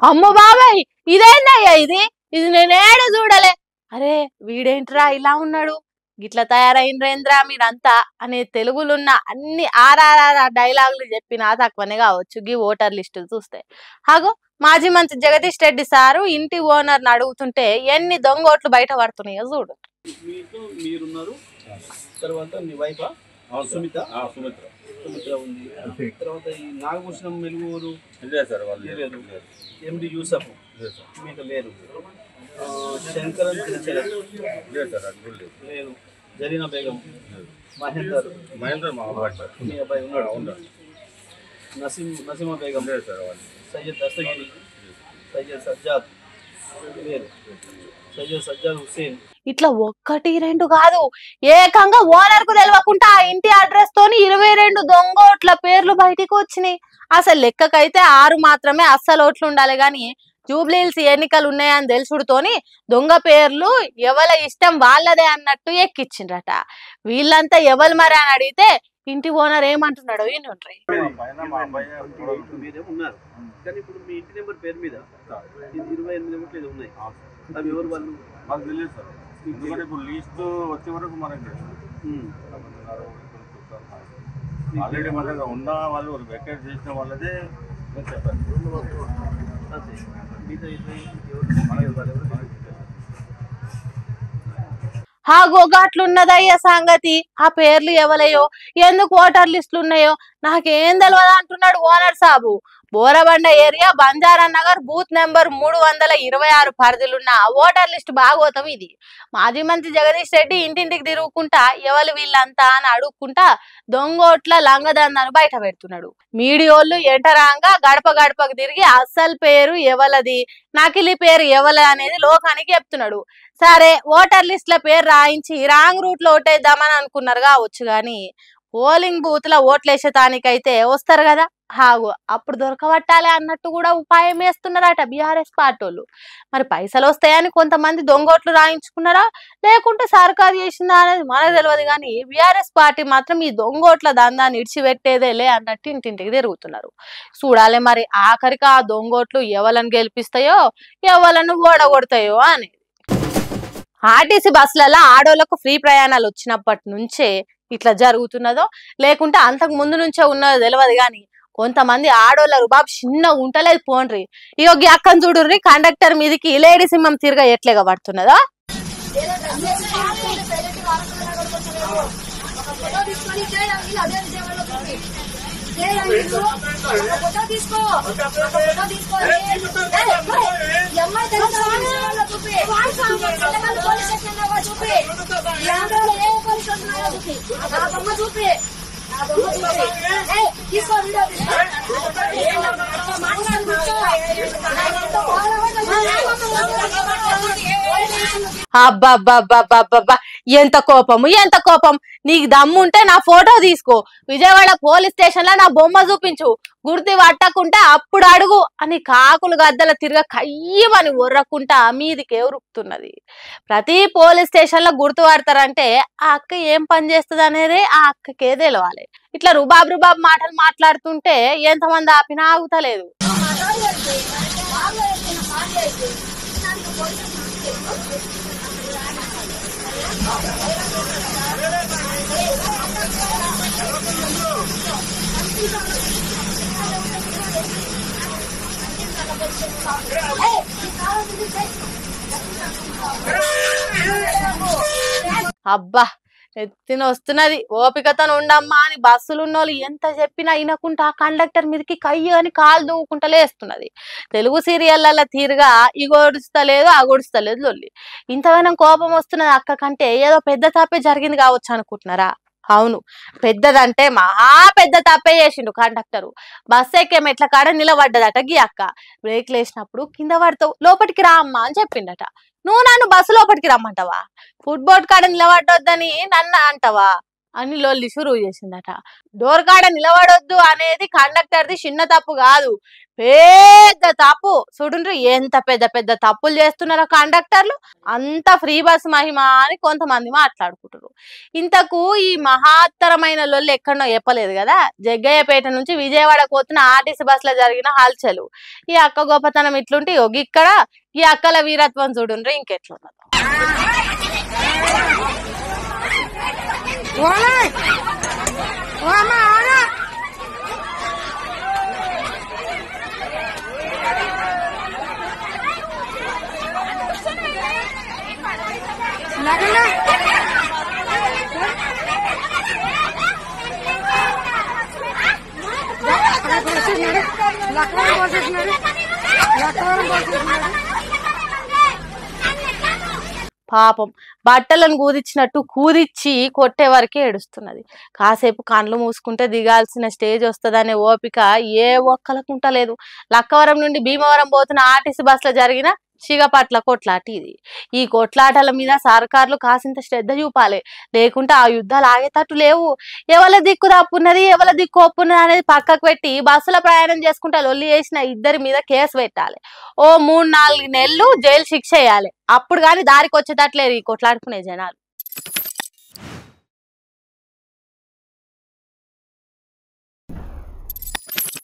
అమ్మ బాబాయ్ ఇదేందయ్యా ఇది నేనేడు చూడలే. అరే వీడేంట్రా ఇలా ఉన్నాడు, గిట్లా తయారైండ్రేంద్రా మీరంతా అనే తెలుగులున్న అన్ని ఆర్ఆర్ఆర్ డైలాగులు చెప్పినా తక్కువనే కావచ్చు గీ ఓటర్ లిస్టులు చూస్తే. హాగో మాజీ మంత్రి జగదీష్ రెడ్డి సారు ఇంటి ఓనర్ని అడుగుతుంటే ఎన్ని దొంగ ఓట్లు బయట పడుతున్నాయో చూడు. మీరున్నారు, తర్వాత మీ వైఫ్ సుమిత్ర ఉంది, తర్వాత ఈ నాగభూషణం మెలుగురు లేదు, ఎండి యూసఫ్ మీకు లేరు, శంకరన్ లేదు, జరీనా బేగం, మహేందర్ మీ అబ్బాయి ఉన్నాడు, నసీమా బేగం, సయ్యద్ దస్తగిరి, సయ్యద్ సజ్జాద్ లేరు, సయ్యద్ సజ్జాద్ హుస్సేన్. ఇట్లా ఒక్కటి రెండు కాదు, ఏకంగా ఓనర్ కు తెలియకుండా ఆ ఇంటి అడ్రస్ తోని 22 దొంగ ఓట్ల పేర్లు బయటికి వచ్చినాయి. అసలు లెక్కకైతే 6 మాత్రమే అస్సలు ఓట్లు ఉండాలి గాని జూబ్లీహిల్స్ ఎన్నికలు ఉన్నాయని తెలుసుడుతోని దొంగ పేర్లు ఎవల ఇష్టం వాళ్ళదే అన్నట్టు ఎక్కిచ్చిండ్రట. వీళ్ళంతా ఎవరు మరి అని అడిగితే ఇంటి ఓనర్ ఏమంటున్నాడో ఈయనుండ్రి. ఉన్నారు కానీ ఇప్పుడు మీ ఇంటి నెంబర్ పేరు మీద 28 ఓట్లు ఉన్నాయి, అవి ఎవరు వాళ్ళు మాకు తెలియదు సార్. ఎందుకంటే ఇప్పుడు లిస్ట్ వచ్చే వరకు మనకి ఆల్రెడీ మన దగ్గర ఉన్న వాళ్ళు వెకేట్ చేసిన వాళ్ళదే చెప్పారు. ఆ గోగాట్లున్నదయ్య సంగతి. ఆ పేర్లు ఎవలయో ఎందుకు ఓటర్ లిస్టులు ఉన్నాయో నాకేం తెలియదు అంటున్నాడు ఓనర్ సాబు. Borabanda area Banjara Nagar booth number 326 పరిధిలున్న ఓటర్ లిస్ట్ భాగవతం ఇది. మాజీ మంత్రి జగదీష్ రెడ్డి ఇంటింటికి తిరుగుకుంటా ఎవరు వీళ్ళంతా అని అడుక్కుంటా దొంగోట్ల లంగదందాను బయట పెడుతున్నాడు. మీడియోళ్ళు ఎంటరాంగా గడప గడపకు తిరిగి అస్సలు పేరు ఎవలది, నకిలీ పేరు ఎవల అనేది లోకానికి చెప్తున్నాడు. సరే ఓటర్ లిస్ట్ల పేరు రాయించి రాంగ్ రూట్ లో ఓటేద్దామని అనుకున్నారు కావచ్చు గాని పోలింగ్ బూత్ లో ఓట్లేసేటానికైతే వస్తారు కదా, హాగు అప్పుడు దొరకబట్టాలి అన్నట్టు కూడా ఉపాయం వేస్తున్నారట బీఆర్ఎస్ పార్టీలు. మరి పైసలు వస్తాయని కొంతమంది దొంగోట్లు రాయించుకున్నారా లేకుంటే సర్కారు చేసిందా అనేది మనకు తెలియదు కానీ బీఆర్ఎస్ పార్టీ మాత్రం ఈ దొంగోట్ల దందాన్ని ఇడిచిపెట్టేదేలే అన్నట్టు ఇంటింటికి తిరుగుతున్నారు. చూడాలి మరి ఆఖరికి ఆ దొంగోట్లు ఎవలను గెలిపిస్తాయో ఎవలను ఓడగొడతాయో అని. ఆర్టీసీ బస్సులలో ఆడోళ్లకు ఫ్రీ ప్రయాణాలు వచ్చినప్పటి నుంచే ఇట్లా జరుగుతున్నదో లేకుంటే అంతకు ముందు నుంచే ఉన్నదో తెలియదు కానీ కొంతమంది ఆడోళ్ళ రుబాబు చిన్న ఉంటలేదు పోండ్రి. ఇగో అక్కని చూడుర్రి కండక్టర్ మీదికి లేడీ సింహం తిరగ ఎట్లేగా పడుతున్నదో. అబ్బబ్బబ్బబ్బబ్బబ్బా ఎంత కోపము ఎంత కోపం. నీకు దమ్ముంటే నా ఫోటో తీసుకో, విజయవాడ పోలీస్ స్టేషన్ లో నా బొమ్మ చూపించు, గుర్తు పట్టకుంటే అప్పుడు అడుగు అని కాకులు గద్దల తిరగ కయ్యమని ఒర్రకుంటా మీదికి ఉరుకుతున్నది. ప్రతి పోలీస్ స్టేషన్ లో గుర్తు పడతారంటే ఆ అక్క ఏం పని చేస్తుంది అనేది ఆ అక్కకే తెలవాలి. ఇట్లా రుబాబ్ మాటలు మాట్లాడుతుంటే ఎంతమంది ఆపినా ఆగుతలేదు. అబ్బా ఎత్తిన వస్తున్నది, ఓపికతో ఉండమ్మా అని బస్సులు ఉన్నోళ్ళు ఎంత చెప్పినా వినకుండా ఆ కండక్టర్ మీదకి కయ్య అని కాలు దూకుంటా లేస్తున్నది. తెలుగు సీరియళ్ళ తీరుగా ఇగొడుస్తలేదు అగొడుస్తలేదు లొల్లి. ఇంతగానం కోపం వస్తున్నది అక్క కంటే ఏదో పెద్ద తప్పే జరిగింది కావచ్చు అనుకుంటున్నారా? అవును, పెద్దదంటే మహా పెద్ద తప్పే చేసిండు కండక్టరు. బస్సు ఎక్కే మెట్ల కాడ నిలబడ్డదట గీ అక్క. బ్రేక్లు వేసినప్పుడు కింద పడతావు లోపలికి రా అమ్మా అని చెప్పిండట. నువ్వు నన్ను బస్సు లోపలికి రమ్మంటావా? ఫుట్బోర్డ్ కాడ నిలబడ్డొద్దని నన్ను అంటావా? అని లొల్లి షురువు చేసిందట. డోర్ కాడ నిలబడొద్దు అనేది కండక్టర్ది చిన్న తప్పు కాదు, పెద్ద తప్పు. చూడుండ్రి ఎంత పెద్ద పెద్ద తప్పులు చేస్తున్నారో కండక్టర్లు. అంత ఫ్రీ బస్ మహిమ అని కొంతమంది మాట్లాడుకుంటారు. ఇంతకు ఈ మహత్తరమైన లొల్లి ఎక్కడనో చెప్పలేదు కదా, జగ్గయ్యపేట నుంచి విజయవాడ పోతున్న ఆర్టీసీ బస్సులో జరిగిన హల్చలు. ఈ అక్క గొప్పతనం ఇట్లుంటే ఇక్కడ ఈ అక్కల వీరత్వం చూడుండ్రి ఇంకెట్లున్నదో. పాపం బట్టలను కూదిచ్చినట్టు కూదిచ్చి కొట్టే వరకే ఏడుస్తున్నది. కాసేపు కండ్లు మూసుకుంటే దిగాల్సిన స్టేజ్ వస్తుందనే ఓపిక ఏ ఒక్కలకుంటలేదు. లక్కవరం నుండి భీమవరం పోతున్న ఆర్టీసీ బస్సులో జరిగిన సిగపట్ల కొట్లాట ఇది. ఈ కొట్లాటల మీద సర్కార్లు కాసింత శ్రద్ధ చూపాలి, లేకుంటే ఆ యుద్ధాలు ఆగేటట్టు లేవు. ఎవరి దిక్కు తప్పున్నది ఎవరి దిక్కు ఒప్పున్నది అనేది పక్కకు పెట్టి బస్సులో ప్రయాణం చేసుకుంటే లొల్లి చేసిన ఇద్దరి మీద కేసు పెట్టాలి. ఓ 3-4 నెలలు జైలు శిక్ష వేయాలి. అప్పుడు కానీ దారికి వచ్చేటట్లేరు ఈ కొట్లాడుకునే జనాలు.